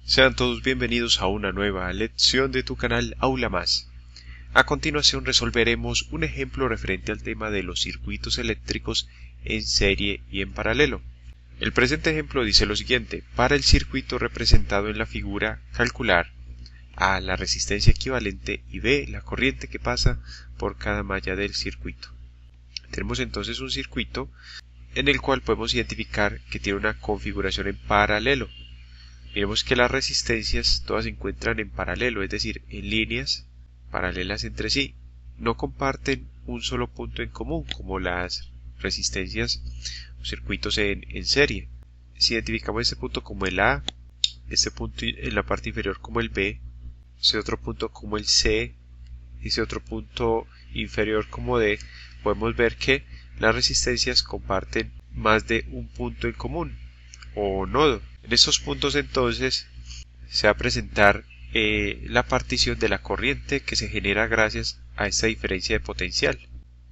Sean todos bienvenidos a una nueva lección de tu canal Aula Más. A continuación resolveremos un ejemplo referente al tema de los circuitos eléctricos en serie y en paralelo. El presente ejemplo dice lo siguiente: para el circuito representado en la figura, calcular A, la resistencia equivalente, y B, la corriente que pasa por cada malla del circuito. Tenemos entonces un circuito en el cual podemos identificar que tiene una configuración en paralelo. Miremos que las resistencias todas se encuentran en paralelo, es decir, en líneas paralelas entre sí. No comparten un solo punto en común como las resistencias o circuitos en serie. Si identificamos este punto como el A, este punto en la parte inferior como el B, ese otro punto como el C, ese otro punto inferior como D, podemos ver que las resistencias comparten más de un punto en común o nodo. En estos puntos entonces se va a presentar la partición de la corriente que se genera gracias a esta diferencia de potencial.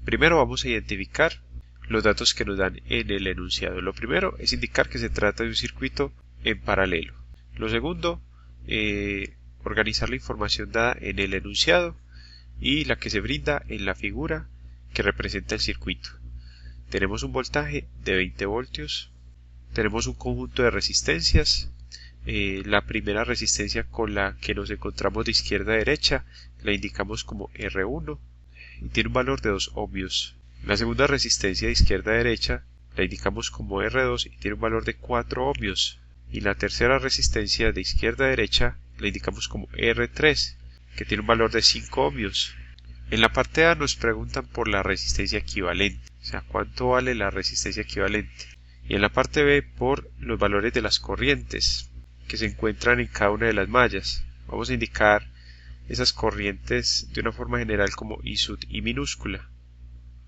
Primero vamos a identificar los datos que nos dan en el enunciado. Lo primero es indicar que se trata de un circuito en paralelo. Lo segundo, organizar la información dada en el enunciado y la que se brinda en la figura que representa el circuito. Tenemos un voltaje de 20 voltios. Tenemos un conjunto de resistencias. La primera resistencia con la que nos encontramos de izquierda a derecha la indicamos como R1 y tiene un valor de 2 ohmios. La segunda resistencia de izquierda a derecha la indicamos como R2 y tiene un valor de 4 ohmios. Y la tercera resistencia de izquierda a derecha la indicamos como R3, que tiene un valor de 5 ohmios. En la parte A nos preguntan por la resistencia equivalente, o sea, cuánto vale la resistencia equivalente. Y en la parte B por los valores de las corrientes que se encuentran en cada una de las mallas. Vamos a indicar esas corrientes de una forma general como I sub I minúscula,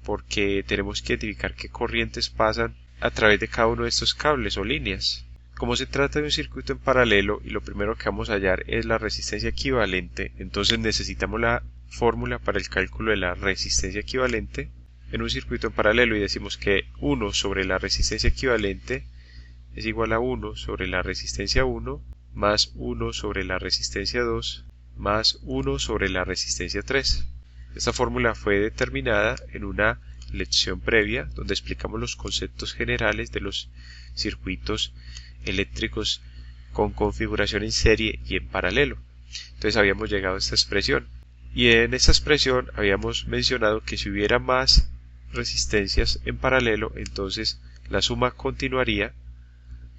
porque tenemos que identificar qué corrientes pasan a través de cada uno de estos cables o líneas. Como se trata de un circuito en paralelo y lo primero que vamos a hallar es la resistencia equivalente, entonces necesitamos la fórmula para el cálculo de la resistencia equivalente en un circuito en paralelo, y decimos que 1 sobre la resistencia equivalente es igual a 1 sobre la resistencia 1 más 1 sobre la resistencia 2 más 1 sobre la resistencia 3. Esta fórmula fue determinada en una lección previa donde explicamos los conceptos generales de los circuitos eléctricos con configuración en serie y en paralelo. Entonces habíamos llegado a esta expresión, y en esta expresión habíamos mencionado que si hubiera más resistencias en paralelo, entonces la suma continuaría,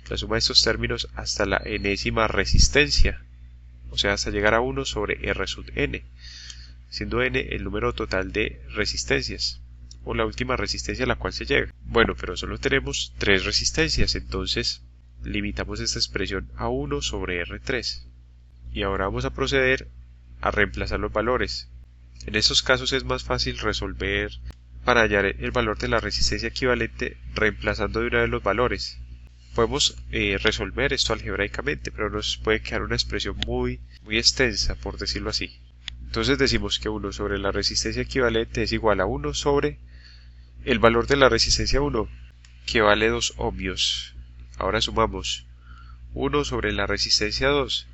la suma de estos términos hasta la enésima resistencia, o sea, hasta llegar a 1 sobre R sub n, siendo n el número total de resistencias, o la última resistencia a la cual se llega. Bueno, pero solo tenemos 3 resistencias, entonces limitamos esta expresión a 1 sobre R3. Y ahora vamos a proceder a reemplazar los valores. En estos casos es más fácil resolver para hallar el valor de la resistencia equivalente reemplazando de una vez los valores. Podemos resolver esto algebraicamente, pero nos puede quedar una expresión muy extensa, por decirlo así. Entonces decimos que 1 sobre la resistencia equivalente es igual a 1 sobre el valor de la resistencia 1, que vale 2 ohmios. Ahora sumamos 1 sobre la resistencia 2.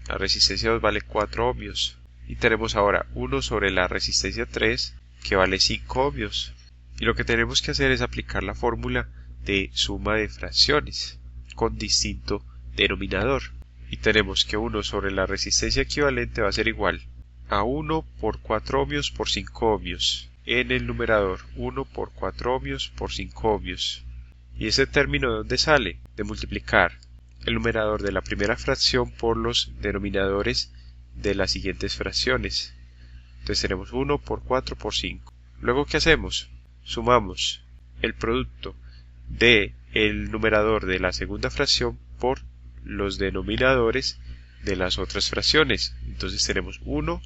La resistencia 2 vale 4 ohmios. Y tenemos ahora 1 sobre la resistencia 3, que vale 5 ohmios. Y lo que tenemos que hacer es aplicar la fórmula de suma de fracciones con distinto denominador. Y tenemos que 1 sobre la resistencia equivalente va a ser igual a 1 por 4 ohmios por 5 ohmios. En el numerador, 1 por 4 ohmios por 5 ohmios. ¿Y ese término de dónde sale? De multiplicar el numerador de la primera fracción por los denominadores de las siguientes fracciones. Entonces tenemos 1 por 4 por 5. Luego, ¿qué hacemos? Sumamos el producto de el numerador de la segunda fracción por los denominadores de las otras fracciones. Entonces tenemos 1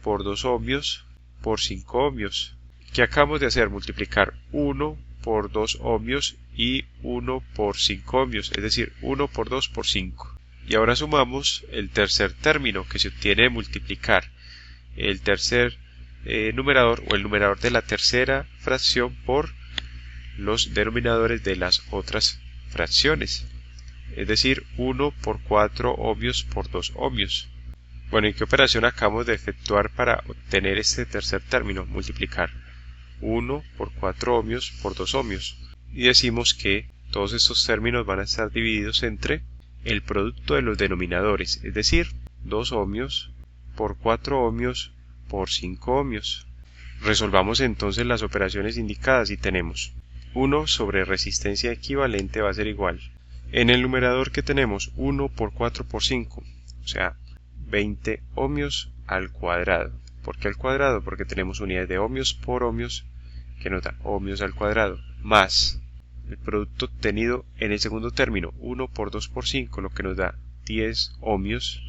por 2 ohmios por 5 ohmios. ¿Qué acabamos de hacer? Multiplicar 1 por 2 ohmios y 1 por 5 ohmios, es decir, 1 por 2 por 5. Y ahora sumamos el tercer término que se obtiene de multiplicar el tercer numerador o el numerador de la tercera fracción por los denominadores de las otras fracciones. es decir, 1 por 4 ohmios por 2 ohmios. Bueno, ¿y qué operación acabamos de efectuar para obtener este tercer término? Multiplicar 1 por 4 ohmios por 2 ohmios. Y decimos que todos estos términos van a estar divididos entre el producto de los denominadores, es decir, 2 ohmios por 4 ohmios por 5 ohmios. Resolvamos entonces las operaciones indicadas y tenemos 1 sobre resistencia equivalente va a ser igual. En el numerador que tenemos 1 por 4 por 5, o sea, 20 ohmios al cuadrado. ¿Por qué al cuadrado? Porque tenemos unidades de ohmios por ohmios que nos da ohmios al cuadrado, más el producto obtenido en el segundo término, 1 por 2 por 5, lo que nos da 10 ohmios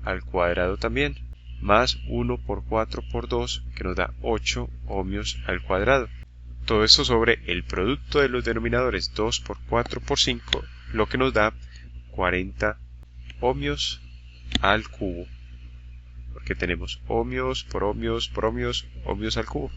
al cuadrado también, más 1 por 4 por 2, que nos da 8 ohmios al cuadrado. Todo esto sobre el producto de los denominadores 2 por 4 por 5, lo que nos da 40 ohmios al cubo, porque tenemos ohmios por ohmios por ohmios, ohmios al cubo.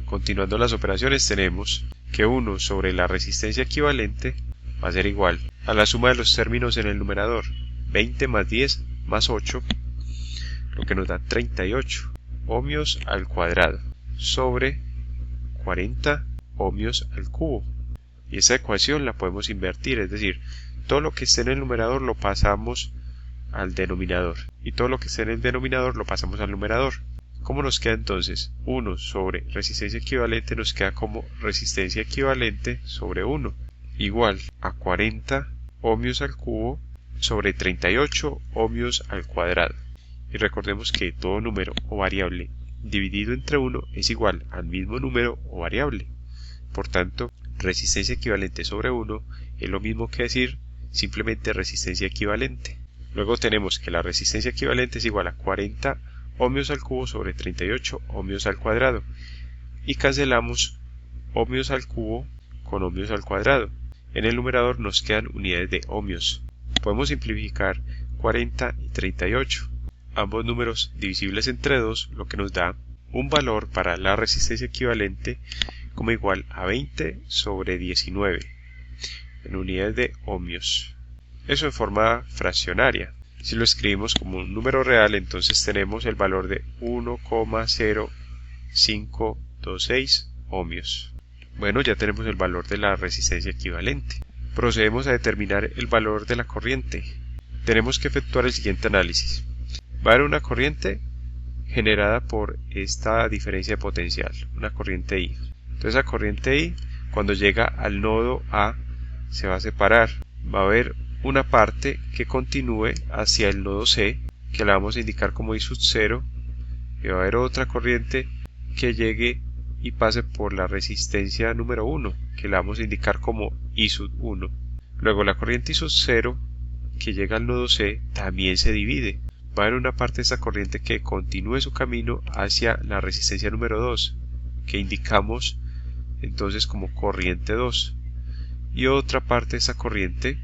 Continuando las operaciones, tenemos que 1 sobre la resistencia equivalente va a ser igual a la suma de los términos en el numerador, 20 más 10 más 8, lo que nos da 38 ohmios al cuadrado, sobre 40 ohmios al cubo. Y esa ecuación la podemos invertir, es decir, todo lo que esté en el numerador lo pasamos al denominador, y todo lo que esté en el denominador lo pasamos al numerador. ¿Cómo nos queda entonces? 1 sobre resistencia equivalente nos queda como resistencia equivalente sobre 1, igual a 40 ohmios al cubo sobre 38 ohmios al cuadrado. Y recordemos que todo número o variable dividido entre 1 es igual al mismo número o variable. Por tanto, resistencia equivalente sobre 1 es lo mismo que decir simplemente resistencia equivalente. Luego tenemos que la resistencia equivalente es igual a 40 ohmios al cubo sobre 38 ohmios al cuadrado. Y cancelamos ohmios al cubo con ohmios al cuadrado. En el numerador nos quedan unidades de ohmios. Podemos simplificar 40 y 38. Ambos números divisibles entre 2, lo que nos da un valor para la resistencia equivalente como igual a 20 sobre 19 en unidades de ohmios. Eso en forma fraccionaria. Si lo escribimos como un número real, entonces tenemos el valor de 1,0526 ohmios. Bueno, ya tenemos el valor de la resistencia equivalente. Procedemos a determinar el valor de la corriente. Tenemos que efectuar el siguiente análisis. Va a haber una corriente generada por esta diferencia de potencial, una corriente I. Entonces la corriente I, cuando llega al nodo A, se va a separar. Va a haber una parte que continúe hacia el nodo C, que la vamos a indicar como I sub 0, y va a haber otra corriente que llegue y pase por la resistencia número 1, que la vamos a indicar como I sub 1. Luego la corriente I sub 0, que llega al nodo C, también se divide. Va a haber una parte de esta corriente que continúe su camino hacia la resistencia número 2, que indicamos entonces como corriente 2. Y otra parte de esta corriente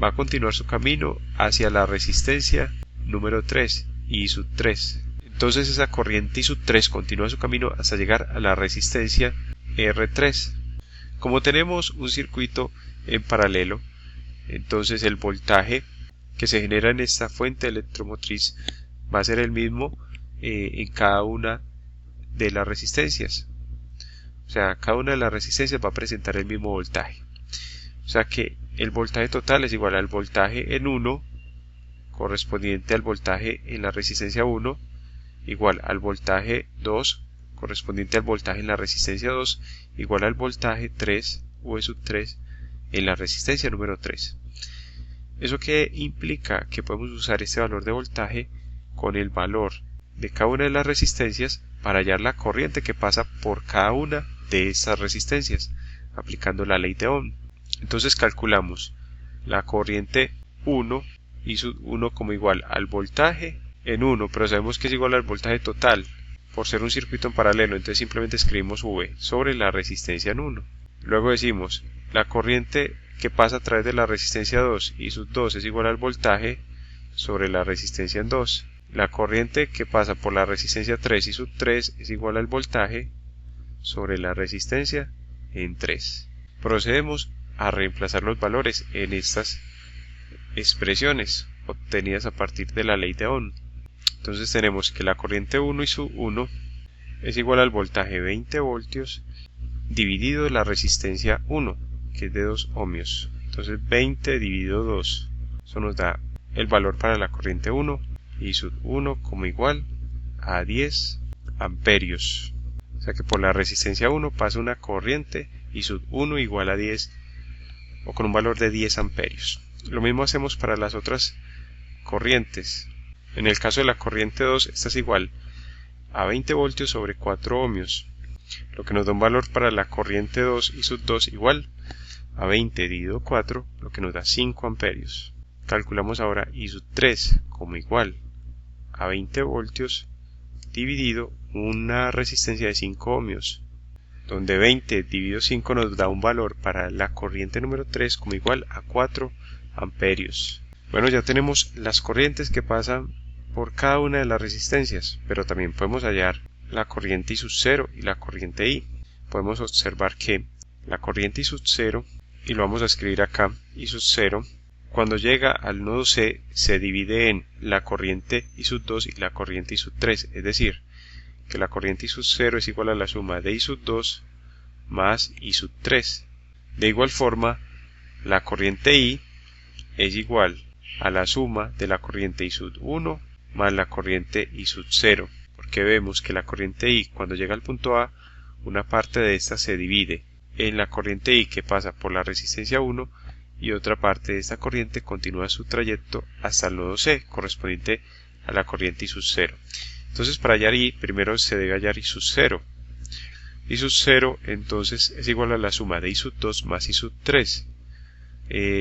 va a continuar su camino hacia la resistencia número 3, I sub 3. Entonces esa corriente I sub 3 continúa su camino hasta llegar a la resistencia R3. Como tenemos un circuito en paralelo, entonces el voltaje que se genera en esta fuente electromotriz va a ser el mismo en cada una de las resistencias. O sea, cada una de las resistencias va a presentar el mismo voltaje. O sea que el voltaje total es igual al voltaje en 1 correspondiente al voltaje en la resistencia 1, igual al voltaje 2 correspondiente al voltaje en la resistencia 2, igual al voltaje 3 V sub 3 en la resistencia número 3. ¿Eso qué implica? Que podemos usar este valor de voltaje con el valor de cada una de las resistencias para hallar la corriente que pasa por cada una de estas resistencias, aplicando la ley de Ohm. Entonces calculamos la corriente 1 I sub 1 como igual al voltaje en 1, pero sabemos que es igual al voltaje total por ser un circuito en paralelo, entonces simplemente escribimos V sobre la resistencia en 1. Luego decimos la corriente que pasa a través de la resistencia 2 I sub 2 es igual al voltaje sobre la resistencia en 2. La corriente que pasa por la resistencia 3 I sub 3 es igual al voltaje sobre la resistencia en 3. Procedemos a reemplazar los valores en estas expresiones obtenidas a partir de la ley de Ohm. Entonces tenemos que la corriente 1 y sub 1 es igual al voltaje 20 voltios dividido la resistencia 1, que es de 2 ohmios. Entonces 20 dividido 2, eso nos da el valor para la corriente 1 y sub 1 como igual a 10 amperios. O sea que por la resistencia 1 pasa una corriente y sub 1 igual a 10 o con un valor de 10 amperios. Lo mismo hacemos para las otras corrientes. En el caso de la corriente 2, esta es igual a 20 voltios sobre 4 ohmios, lo que nos da un valor para la corriente 2 y sub 2 igual a 20 dividido 4, lo que nos da 5 amperios. Calculamos ahora I sub 3 como igual a 20 voltios dividido una resistencia de 5 ohmios, donde 20 dividido 5 nos da un valor para la corriente número 3 como igual a 4 amperios. Bueno, ya tenemos las corrientes que pasan por cada una de las resistencias, pero también podemos hallar la corriente I sub 0 y la corriente I. Podemos observar que la corriente I sub 0, y lo vamos a escribir acá, I sub 0, cuando llega al nodo C se divide en la corriente I sub 2 y la corriente I sub 3, es decir, que la corriente I sub 0 es igual a la suma de I sub 2 más I sub 3. De igual forma, la corriente I es igual a la suma de la corriente I sub 1 más la corriente I sub 0, porque vemos que la corriente I cuando llega al punto A, una parte de esta se divide en la corriente I que pasa por la resistencia 1 y otra parte de esta corriente continúa su trayecto hasta el nodo C, correspondiente a la corriente I sub 0. Entonces para hallar I, primero se debe hallar I sub 0. I sub 0 entonces es igual a la suma de I sub 2 más I sub 3.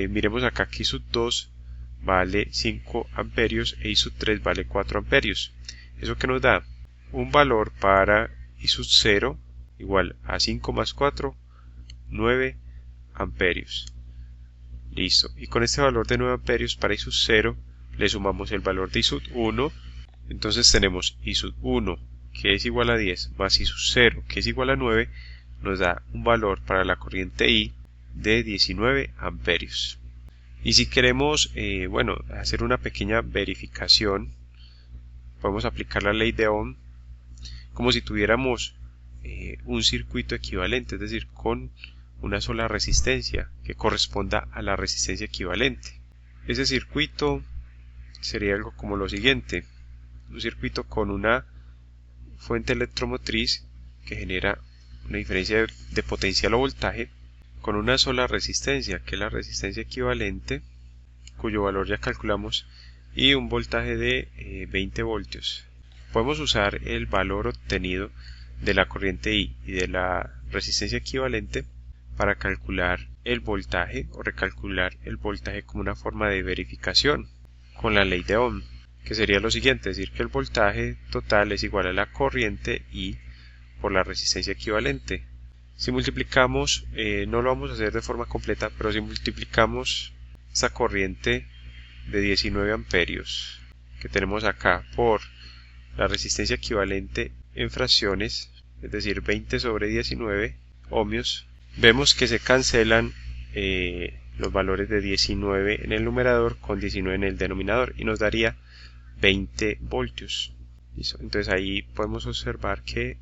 Miremos acá que I sub 2 vale 5 amperios e I sub 3 vale 4 amperios. Eso que nos da un valor para I sub 0 igual a 5 más 4, 9 amperios. Listo. Y con este valor de 9 amperios para I sub 0 le sumamos el valor de I sub 1. Entonces tenemos I sub 1 que es igual a 10 más I sub 0 que es igual a 9, nos da un valor para la corriente I de 19 amperios. Y si queremos hacer una pequeña verificación, podemos aplicar la ley de Ohm como si tuviéramos un circuito equivalente, es decir, con una sola resistencia que corresponda a la resistencia equivalente. Ese circuito sería algo como lo siguiente: un circuito con una fuente electromotriz que genera una diferencia de potencial o voltaje con una sola resistencia, que es la resistencia equivalente, cuyo valor ya calculamos, y un voltaje de 20 voltios. Podemos usar el valor obtenido de la corriente I y de la resistencia equivalente para calcular el voltaje o recalcular el voltaje como una forma de verificación con la ley de Ohm, que sería lo siguiente: es decir, que el voltaje total es igual a la corriente I por la resistencia equivalente. Si multiplicamos, no lo vamos a hacer de forma completa, pero si multiplicamos esta corriente de 19 amperios que tenemos acá por la resistencia equivalente en fracciones, es decir, 20 sobre 19 ohmios, vemos que se cancelan los valores de 19 en el numerador con 19 en el denominador y nos daría 20 voltios. ¿Listo? Entonces ahí podemos observar que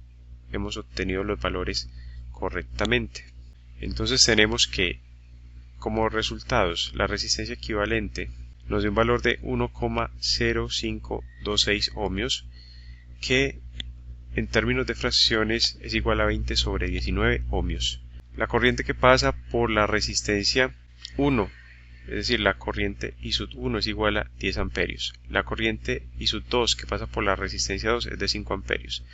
hemos obtenido los valores correctamente. Entonces tenemos que como resultados la resistencia equivalente nos da un valor de 1,0526 ohmios, que en términos de fracciones es igual a 20 sobre 19 ohmios. La corriente que pasa por la resistencia 1, es decir, la corriente I sub 1 es igual a 10 amperios. La corriente I sub 2 que pasa por la resistencia 2 es de 5 amperios.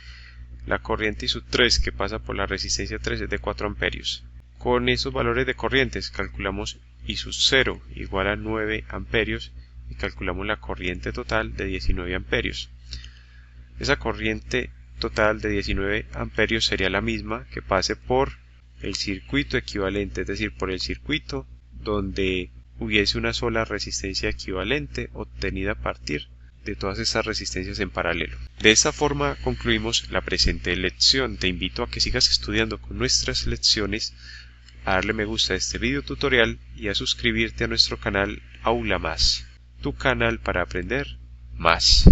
La corriente I sub 3 que pasa por la resistencia 3 es de 4 amperios. Con estos valores de corrientes calculamos I sub 0 igual a 9 amperios y calculamos la corriente total de 19 amperios. Esa corriente total de 19 amperios sería la misma que pase por el circuito equivalente, es decir, por el circuito donde hubiese una sola resistencia equivalente obtenida a partir de todas estas resistencias en paralelo. De esta forma concluimos la presente lección. Te invito a que sigas estudiando con nuestras lecciones a darle me gusta a este video tutorial y a suscribirte a nuestro canal Aula Más, tu canal para aprender más.